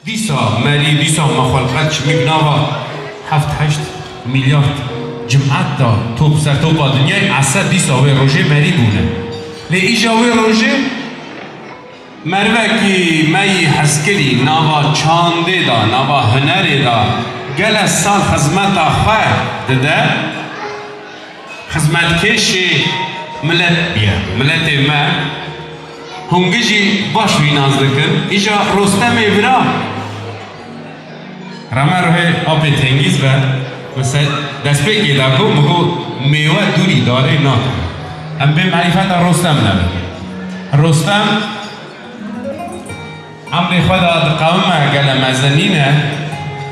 دیسا مری دیسا مخالفت چمی بناوا 7-8 میلیارد جمعت دا توپ سر توپا دنیای عصد دیسا وی روژه مری بونه لی ایجا وی روژه مروکی می حسکری ناوا چانده دا ناوا هنره دا گل سال خدمت خواه دده خدمت کشی ملت بیا ملت ما هنگجی باش ویناز دکن ایجا رستم برا رمه روی آب تنگیز و مثلا دست بگی دا کو مگو میوه دوری داره نا ام به معرفت رستم نبی رستم امر خدا قوم گل مزنینه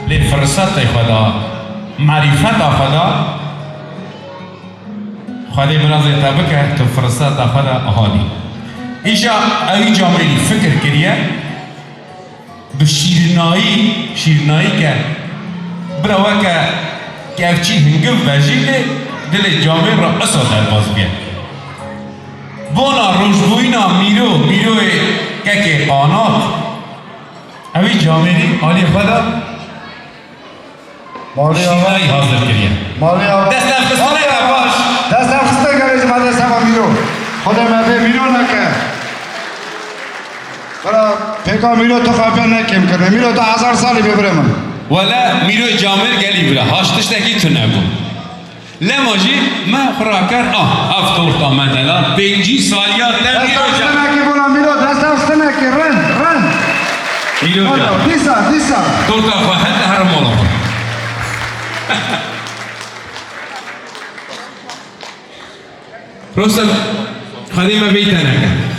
لی فرصت خدا معرفت خدا خدا برازه تبکه تو فرصت خدا احالی ایجا اوی جامعی فکر کریه به شیرنایی که براوه که گفچی هنگم وجیله دل جامعه را اصلا در باز بیه بونا روشبوینا میروی که قانات اوی جامعی آلی خدا شیرنایی حاضر کریه دستم خسته نگه باش دستم خسته گره جمع دستم میرو خدا مفه میرو نکه برا پیکا میرو تو خواهی نکیم کرده میرو تا 1000 سالی ببره من ولا میرو جامر گلی بلا هاشتش تکی تو نبو لماجی ما خراکر افتور تا مدلا 5 سالیات در میرو دستم جامر خسته نکی بولا میرو دستم خسته نکی رن میرو جامر دیسا طور تا خواهد هر مولا رستم خدیمه بیتا نکن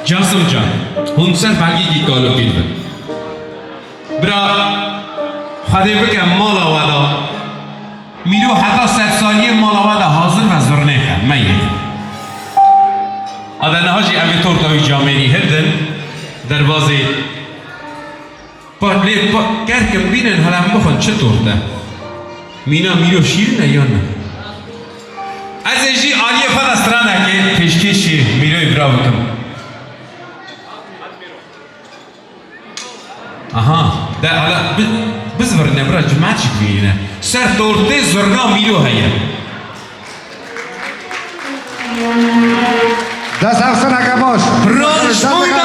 جاسم جان هنسر بگی کی کالو پیل برا خدیم بگم مالا ودا میرو حتی 100 سالی مالا ودا حاضر و زرنه خن میه آدنه هاجی اوی طور تاوی جامعی هردن دروازه گرکم بینن حالا بخون چطور ده مینا میرو شیر نه یا نه از ایجی آلیه خود استرانه که پیشکشی میروی برا بکم آها ده حالا بزور نبرا جماعت چی بینه سر دورته زرنا میرو هیا دستم خسته نکی باش روش بوینا